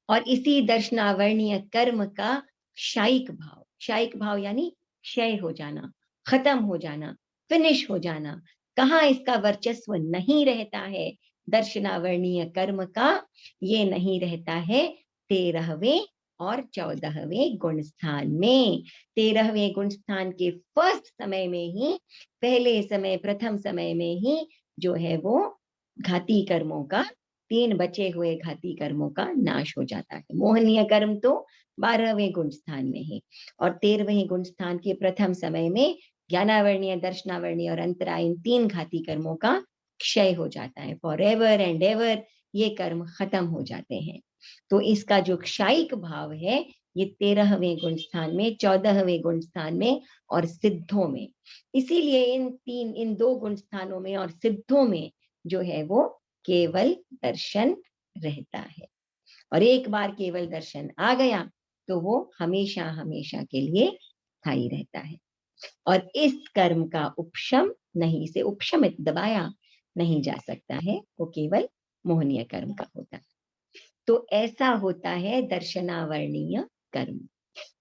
और इसी दर्शनावर्णीय कर्म का क्षायिक भाव यानी क्षय हो जाना, खत्म हो जाना, फिनिश हो जाना। कहाँ इसका वर्चस्व नहीं रहता है दर्शनावर्णीय कर्म का? ये नहीं रहता है 13वें और 14वें गुण स्थान में। 13वें गुण स्थान के फर्स्ट समय में ही, पहले समय, प्रथम समय में ही जो है वो घाती कर्मों का, 3 बचे हुए घाती कर्मों का नाश हो जाता है। मोहनीय कर्म तो 12वें गुण स्थान में है और 13वें गुण स्थान के प्रथम समय में ज्ञानावर्णीय, दर्शनावर्णीय और अंतराय, इन 3 घाती कर्मों का क्षय हो जाता है। फॉर एवर एंड एवर ये कर्म खत्म हो जाते हैं। तो इसका जो क्षायिक भाव है ये 13वें गुण स्थान में, 14वें गुण स्थान में और सिद्धों में। इसीलिए इन 2 गुण स्थानों में और सिद्धों में जो है वो केवल दर्शन रहता है। और एक बार केवल दर्शन आ गया तो वो हमेशा हमेशा के लिए स्थायी रहता है। और इस कर्म का उपशम नहीं, इसे उपशमित, दबाया नहीं जा सकता है, वो केवल मोहनीय कर्म का होता है। तो ऐसा होता है दर्शनावर्णीय कर्म।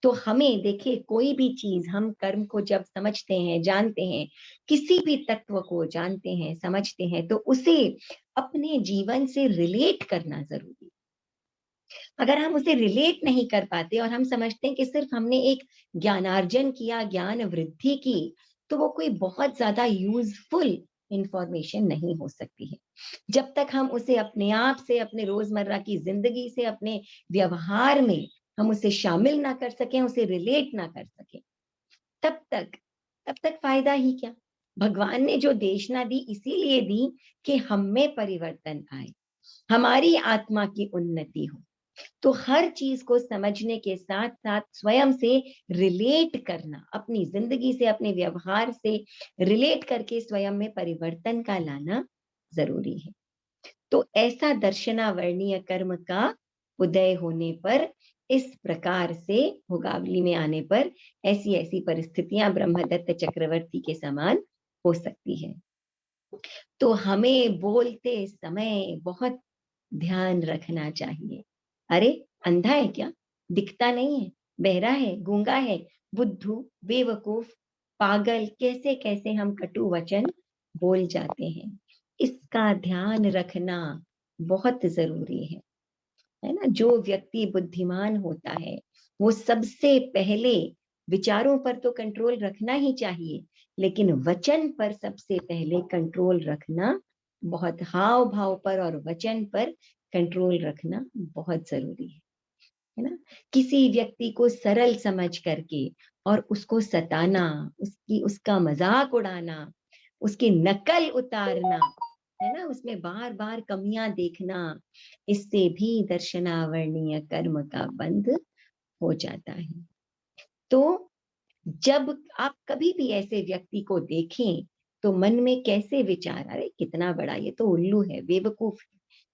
तो हमें देखिए, कोई भी चीज हम कर्म को जब समझते हैं, जानते हैं, किसी भी तत्व को जानते हैं, समझते हैं, तो उसे अपने जीवन से रिलेट करना जरूरी। अगर हम उसे रिलेट नहीं कर पाते और हम समझते हैं कि सिर्फ हमने एक ज्ञानार्जन किया, ज्ञान वृद्धि की, तो वो कोई बहुत ज्यादा यूजफुल इंफॉर्मेशन नहीं हो सकती है। जब तक हम उसे अपने आप से, अपने रोजमर्रा की जिंदगी से, अपने व्यवहार में हम उसे शामिल ना कर सकें, उसे रिलेट ना कर सकें, तब तक तब तक फायदा ही क्या। भगवान ने जो देशना दी इसीलिए दी कि हम में परिवर्तन आए, हमारी आत्मा की उन्नति हो। तो हर चीज को समझने के साथ साथ स्वयं से रिलेट करना, अपनी जिंदगी से, अपने व्यवहार से रिलेट करके स्वयं में परिवर्तन का लाना जरूरी है। तो ऐसा दर्शनावर्णीय कर्म का उदय होने पर, इस प्रकार से भोगावली में आने पर ऐसी ऐसी परिस्थितियां ब्रह्मदत्त चक्रवर्ती के समान हो सकती है। तो हमें बोलते समय बहुत ध्यान रखना चाहिए। अरे, अंधा है क्या? दिखता नहीं है? बहरा है? गूंगा है? बुद्धू, बेवकूफ, पागल, कैसे कैसे हम कटु वचन बोल जाते हैं। इसका ध्यान रखना बहुत जरूरी है ना। जो व्यक्ति बुद्धिमान होता है वो सबसे पहले विचारों पर तो कंट्रोल रखना ही चाहिए, लेकिन वचन पर सबसे पहले कंट्रोल रखना बहुत, हाव भाव पर और वचन पर कंट्रोल रखना बहुत जरूरी है ना। किसी व्यक्ति को सरल समझ करके और उसको सताना, उसका मजाक उड़ाना, उसकी नकल उतारना, है ना, उसमें बार बार कमियां देखना, इससे भी दर्शनावर्णीय कर्म का बंध हो जाता है। तो जब आप कभी भी ऐसे व्यक्ति को देखें तो मन में कैसे विचार, अरे कितना बड़ा, ये तो उल्लू है, बेवकूफ है।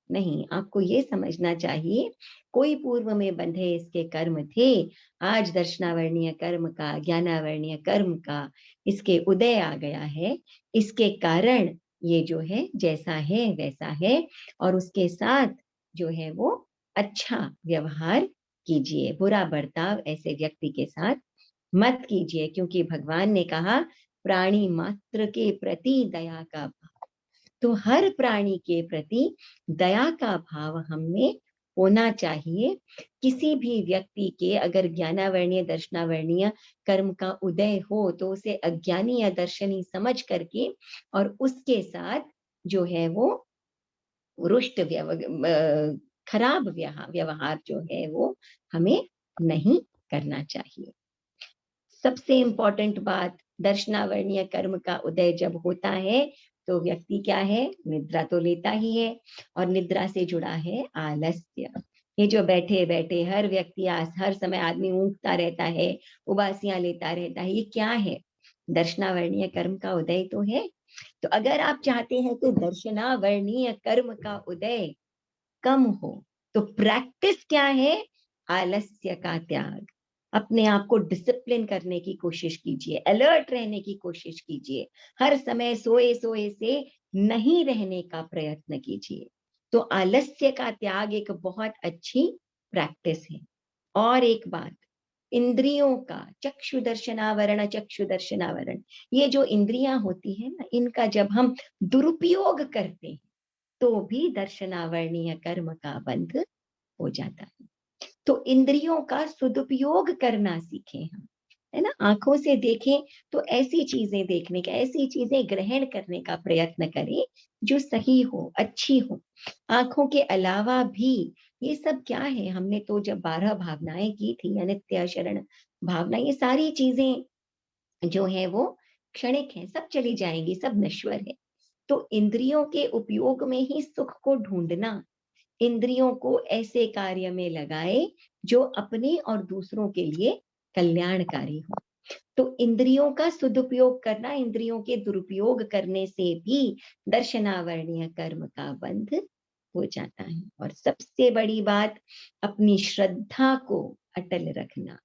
नहीं, आपको ये समझना चाहिए कोई पूर्व में बंधे इसके कर्म थे, आज दर्शनावर्णीय कर्म का, ज्ञानावर्णीय कर्म का इसके उदय आ गया है, इसके कारण ये जो है जैसा है वैसा है। और उसके साथ जो है वो अच्छा व्यवहार कीजिए, बुरा बर्ताव ऐसे व्यक्ति के साथ मत कीजिए, क्योंकि भगवान ने कहा प्राणी मात्र के प्रति दया का भाव। तो हर प्राणी के प्रति दया का भाव हमें होना चाहिए। किसी भी व्यक्ति के अगर ज्ञानावर्णीय दर्शनावर्णीय कर्म का उदय हो तो उसे अज्ञानी या दर्शनी समझ करके और उसके साथ जो है वो रुष्ट खराब व्यवहार जो है वो हमें नहीं करना चाहिए। सबसे इंपॉर्टेंट बात, दर्शनावर्णीय कर्म का उदय जब होता है तो व्यक्ति क्या है, निद्रा तो लेता ही है, और निद्रा से जुड़ा है आलस्य। ये जो बैठे बैठे हर व्यक्ति हर समय आदमी ऊँघता रहता है, उबासियां लेता रहता है, ये क्या है? दर्शनावर्णीय कर्म का उदय तो है। तो अगर आप चाहते हैं कि दर्शनावर्णीय कर्म का उदय कम हो तो प्रैक्टिस क्या है? आलस्य का त्याग। अपने आप को डिसिप्लिन करने की कोशिश कीजिए, अलर्ट रहने की कोशिश कीजिए, हर समय सोए सोए से नहीं रहने का प्रयत्न कीजिए। तो आलस्य का त्याग एक बहुत अच्छी प्रैक्टिस है। और एक बात, इंद्रियों का चक्षु दर्शनावरण, ये जो इंद्रियां होती है ना, इनका जब हम दुरुपयोग करते हैं तो भी दर्शनावर्णीय कर्म का बंध हो जाता है। तो इंद्रियों का सदुपयोग करना सीखें हम, है ना। आंखों से देखें तो ऐसी चीजें देखने का, ऐसी चीजें ग्रहण करने का प्रयत्न करें जो सही हो, अच्छी हो। आंखों के अलावा भी ये सब क्या है, हमने तो जब 12 भावनाएं की थी, अनित्य शरण भावना, ये सारी चीजें जो है वो क्षणिक है, सब चली जाएंगी, सब नश्वर है। तो इंद्रियों के उपयोग में ही सुख को ढूंढना, इंद्रियों को ऐसे कार्य में लगाए जो अपने और दूसरों के लिए कल्याणकारी हो। तो इंद्रियों का सदुपयोग करना, इंद्रियों के दुरुपयोग करने से भी दर्शनावर्णीय कर्म का बंध हो जाता है। और सबसे बड़ी बात, अपनी श्रद्धा को अटल रखना,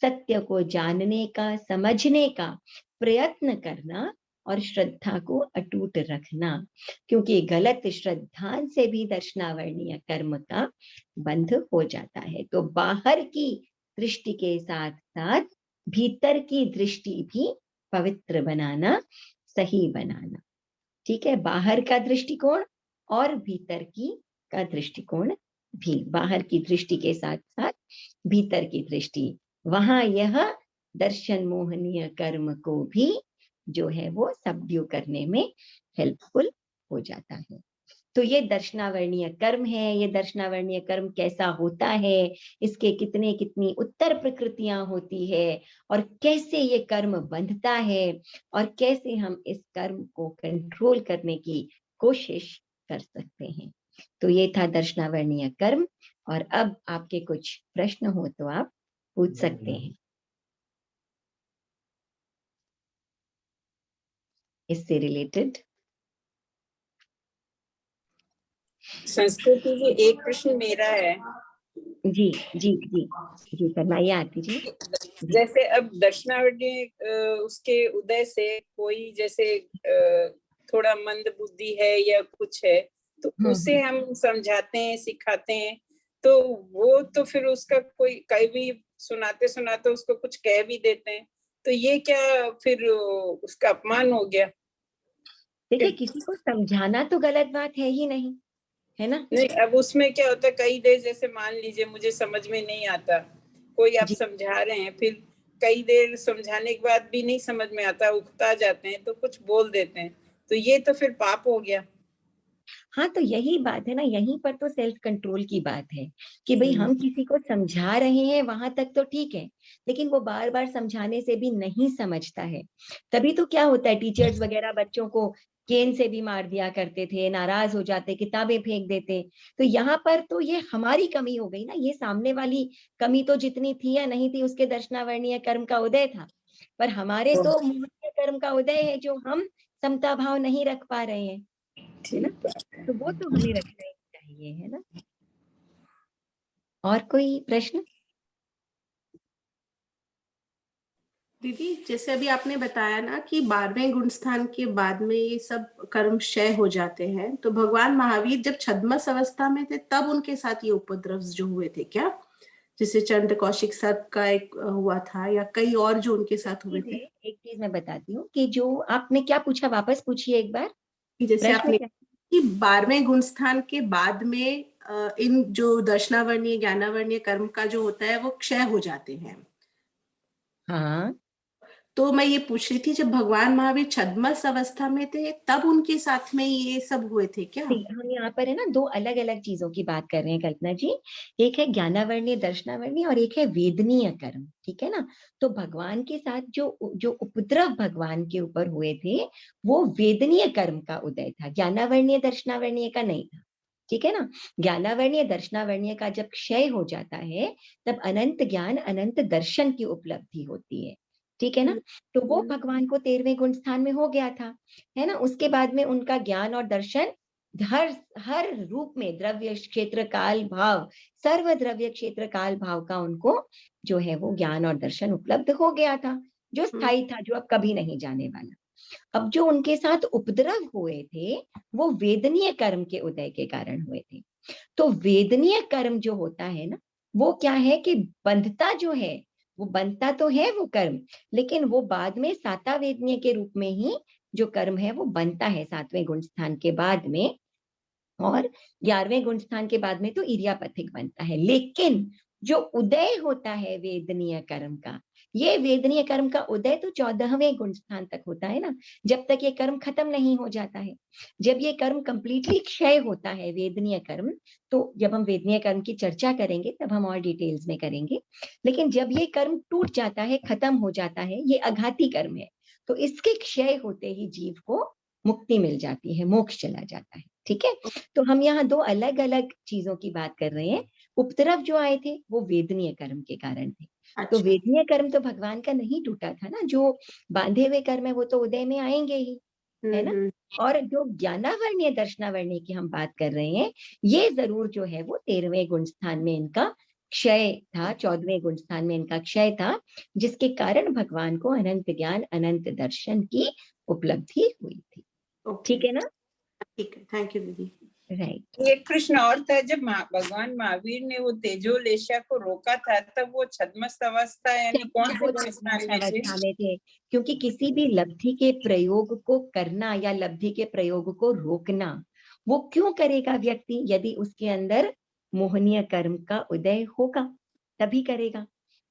सत्य को जानने का, समझने का प्रयत्न करना और श्रद्धा को अटूट रखना, क्योंकि गलत श्रद्धा से भी दर्शनावर्णीय कर्म का बंध हो जाता है। तो बाहर की दृष्टि के साथ साथ भीतर की दृष्टि भी पवित्र बनाना, सही बनाना। ठीक है, बाहर का दृष्टिकोण और भीतर की का दृष्टिकोण भी, बाहर की दृष्टि के साथ साथ भीतर की दृष्टि, वहां यह दर्शन मोहनीय कर्म को भी जो है वो सबड्यू करने में हेल्पफुल हो जाता है। तो ये दर्शनावर्णीय कर्म है। ये दर्शनावर्णीय कर्म कैसा होता है, इसके कितने कितनी उत्तर प्रकृतियां होती है, और कैसे ये कर्म बंधता है, और कैसे हम इस कर्म को कंट्रोल करने की कोशिश कर सकते हैं। तो ये था दर्शनावर्णीय कर्म। और अब आपके कुछ प्रश्न हो तो आप पूछ सकते हैं इससे रिलेटेड। संस्कृति जी, एक प्रश्न मेरा है। जी जी जी जी, फरमाइए आरती जी। जैसे अब दर्शनावर्णी उसके उदय से कोई जैसे थोड़ा मंद बुद्धि है या कुछ है, तो उसे हम समझाते हैं, सिखाते हैं, तो वो तो फिर उसका कोई कहीं भी सुनाते सुनाते उसको कुछ कह भी देते हैं, तो ये क्या फिर उसका अपमान हो गया? देखिए, किसी को समझाना तो गलत बात है ही नहीं, है ना। नहीं, अब उसमें क्या होता है, कई देर जैसे मान लीजिए मुझे समझ में नहीं आता, कोई आप जी समझा रहे हैं, फिर कई देर समझाने के बाद भी नहीं समझ में आता, उकता जाते हैं तो कुछ बोल देते हैं, तो ये तो फिर पाप हो गया। हाँ, तो यही बात है ना, यहीं पर तो सेल्फ कंट्रोल की बात है कि भाई हम किसी को समझा रहे हैं वहां तक तो ठीक है, लेकिन वो बार बार समझाने से भी नहीं समझता है। तभी तो क्या होता है, टीचर्स वगैरह बच्चों को केन से भी मार दिया करते थे, नाराज हो जाते, किताबें फेंक देते। तो यहाँ पर तो ये हमारी कमी हो गई ना, ये सामने वाली कमी तो जितनी थी या नहीं थी, उसके दर्शनावर्णीय कर्म का उदय था। पर हमारे तो मोहनीय कर्म का उदय है जो हम समता भाव नहीं रख पा रहे हैं, है ना। ठीक है। तो वो तो हमें रखना ही चाहिए, है ना। और कोई प्रश्न? दीदी, जैसे अभी आपने बताया ना कि 12वें गुण स्थान के बाद में ये सब कर्म क्षय हो जाते हैं, तो भगवान महावीर जब छद्मस अवस्था में थे तब उनके साथ ये उपद्रव जो हुए थे क्या? जैसे चंड कौशिक सर्प का एक हुआ था, या कई और जो उनके साथ हुए थे? एक चीज मैं बताती हूँ कि जो आपने क्या पूछा, वापस पूछिए एक बार। जैसे प्रश्न आपने क्या? कि 12वें गुण स्थान के बाद में इन जो दर्शनावर्णीय ज्ञानावर्णीय कर्म का जो होता है वो क्षय हो जाते हैं। हाँ, तो मैं ये पूछ रही थी, जब भगवान महावीर छद्मस अवस्था में थे तब उनके साथ में ये सब हुए थे क्या? हम यहाँ पर है ना दो अलग अलग चीजों की बात कर रहे हैं कल्पना जी। एक है ज्ञानावर्णीय दर्शनावर्णीय और एक है वेदनीय कर्म, ठीक है ना। तो भगवान के साथ जो जो उपद्रव भगवान के ऊपर हुए थे वो वेदनीय कर्म का उदय था, ज्ञानावर्णीय दर्शनावर्णीय का नहीं था, ठीक है ना। ज्ञानावर्णीय दर्शनावर्णीय का जब क्षय हो जाता है तब अनंत ज्ञान अनंत दर्शन की उपलब्धि होती है, ठीक है ना। तो वो भगवान को 13वें गुण स्थान में हो गया था, है ना। उसके बाद में उनका ज्ञान और दर्शन हर हर रूप में द्रव्य क्षेत्र काल भाव, सर्व द्रव्य क्षेत्र काल भाव का उनको जो है वो ज्ञान और दर्शन उपलब्ध हो गया था, जो स्थायी था, जो अब कभी नहीं जाने वाला। अब जो उनके साथ उपद्रव हुए थे वो वेदनीय कर्म के उदय के कारण हुए थे। तो वेदनीय कर्म जो होता है ना वो क्या है कि बंधता जो है, वो बनता तो है वो कर्म, लेकिन वो बाद में साता वेदनीय के रूप में ही जो कर्म है वो बनता है 7वें गुण स्थान के बाद में, और 11वें गुण स्थान के बाद में तो इरियापथिक बनता है। लेकिन जो उदय होता है वेदनीय कर्म का, ये वेदनीय कर्म का उदय तो 14वें गुण स्थान तक होता है ना, जब तक ये कर्म खत्म नहीं हो जाता है। जब ये कर्म कंप्लीटली क्षय होता है वेदनीय कर्म, तो जब हम वेदनीय कर्म की चर्चा करेंगे तब हम और डिटेल्स में करेंगे। लेकिन जब ये कर्म टूट जाता है, खत्म हो जाता है, ये अघाती कर्म है, तो इसके क्षय होते ही जीव को मुक्ति मिल जाती है, मोक्ष चला जाता है, ठीक है। तो हम यहाँ दो अलग अलग चीजों की बात कर रहे हैं। उपद्रव जो आए थे वो वेदनीय कर्म के कारण थे। तो अच्छा। वेदनीय कर्म तो भगवान का नहीं टूटा था ना, जो बांधे हुए कर्म है वो तो उदय में आएंगे ही, है ना। और जो ज्ञानावर्णीय दर्शनावर्णीय की हम बात कर रहे हैं, ये जरूर जो है वो 13वें गुण स्थान में इनका क्षय था, 14वें गुण स्थान में इनका क्षय था, जिसके कारण भगवान को अनंत ज्ञान अनंत दर्शन की उपलब्धि हुई थी, ठीक है ना। ठीक है, थैंक यू दीदी। राइट। एक प्रश्न और था, जब भगवान महावीर ने वो तेजोलेशा को रोका था तब वो छद्मस अवस्था यानी कौन से गुण स्थान में थे? अवस्था में थे, क्योंकि किसी भी लब्धि के प्रयोग को करना या लब्धि के प्रयोग को रोकना, वो क्यों करेगा व्यक्ति, यदि उसके अंदर मोहनीय कर्म का उदय होगा तभी करेगा,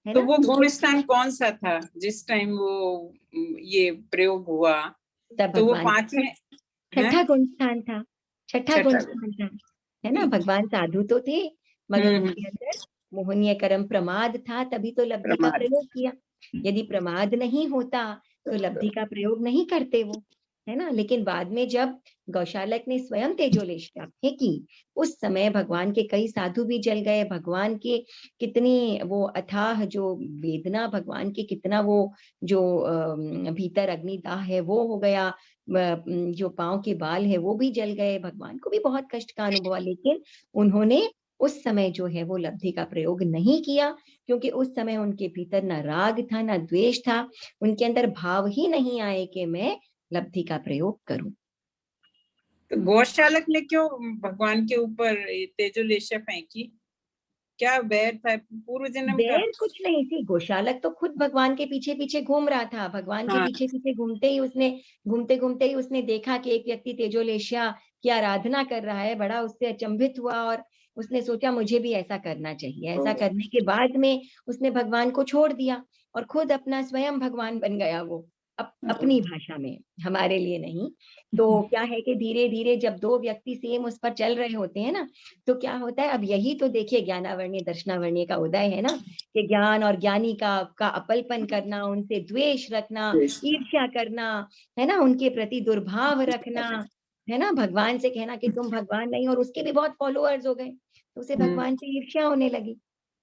है तो ना। वो गुण स्थान कौन सा था जिस टाइम वो ये प्रयोग हुआ? तब तो वो भगवान 5वें छठा गुण स्थान था, छठा गुण छठा। स्थान था, है ना। भगवान साधु तो थे मगर उनके अंदर मोहनीय कर्म प्रमाद था, तभी तो लब्धि का प्रमाद। प्रयोग किया। यदि प्रमाद नहीं होता तो लब्धि का प्रयोग नहीं करते वो, है ना। लेकिन बाद में जब गौशालक ने स्वयं तेजोलेशा फेंकी, उस समय भगवान के कई साधु भी जल गए, भगवान के कितनी वो अथाह जो वेदना, भगवान के कितना वो जो भीतर अग्निदाह है वो हो गया, जो पांव के बाल है वो भी जल गए, भगवान को भी बहुत कष्ट का अनुभव हुआ। लेकिन उन्होंने उस समय जो है वो लब्धि का प्रयोग नहीं किया, क्योंकि उस समय उनके भीतर ना राग था ना द्वेष था, उनके अंदर भाव ही नहीं आए कि मैं लब्धि का प्रयोग करूं। तो गौशालक ने क्यों भगवान के ऊपर तेजोलेशा फेंकी? क्या बैर था पूर्व जन्म का? बैर कुछ नहीं थी, गौशालक तो खुद भगवान के पीछे पीछे घूम रहा था, भगवान के हाँ। पीछे पीछे घूमते घूमते ही उसने देखा कि एक व्यक्ति तेजोलेशा की आराधना कर रहा है, बड़ा उससे अचंभित हुआ और उसने सोचा मुझे भी ऐसा करना चाहिए। ऐसा करने के बाद में उसने भगवान को छोड़ दिया और खुद अपना स्वयं भगवान बन गया वो, अपनी भाषा में, हमारे लिए नहीं। तो क्या है कि धीरे धीरे जब दो व्यक्ति सेम उस पर चल रहे होते हैं ना, तो क्या होता है, अब यही तो देखिए ज्ञानावर्णीय दर्शनावर्णीय का उदय है ना, कि ज्ञान और ज्ञानी का अपलपन करना, उनसे द्वेष रखना, ईर्ष्या करना, है ना, उनके प्रति दुर्भाव रखना, है ना, भगवान से कहना कि तुम भगवान नहीं, और उसके भी बहुत फॉलोअर्स हो गए, तो उसे भगवान से ईर्ष्या होने लगी,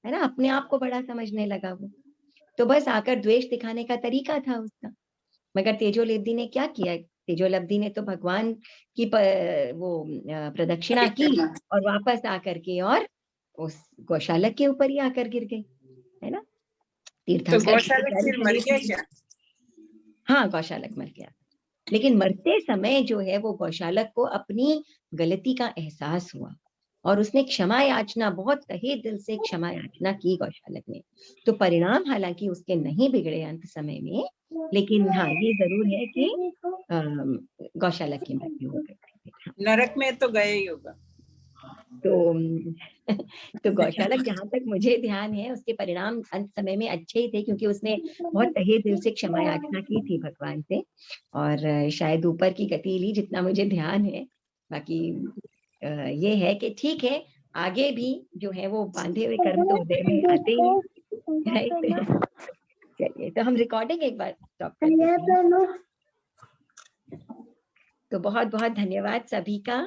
है ना, अपने आप को बड़ा समझने लगा वो, तो बस आकर द्वेष दिखाने का तरीका था उसका। मगर तेजोलब्धि ने क्या किया, तेजोलब्धि ने तो भगवान की प्रदक्षिणा की और वापस आकर के और उस गौशालक के ऊपर ही आकर गिर गई, है ना। तो गौशालक फिर मर गया क्या? हाँ, गौशालक मर गया, लेकिन मरते समय जो है वो गौशालक को अपनी गलती का एहसास हुआ और उसने क्षमा याचना, बहुत तहे दिल से क्षमा याचना की गौशालक ने। तो परिणाम हालांकि उसके नहीं बिगड़े अंत समय में, लेकिन हाँ ये जरूर है कि गौशालक की मृत्यु हो गई। नरक में तो गए ही होगा। तो तो गौशालक, जहां तक मुझे ध्यान है, उसके परिणाम अंत समय में अच्छे ही थे, क्योंकि उसने बहुत तहे दिल से क्षमा याचना की थी भगवान से, और शायद ऊपर की गति ली, जितना मुझे ध्यान है। बाकी ये है कि ठीक है, आगे भी जो है वो बांधे हुए कर्म तो उदय में आते ही हैं, राइट। चलिए, तो हम रिकॉर्डिंग एक बार स्टॉप कर देते हैं। तो बहुत बहुत धन्यवाद सभी का।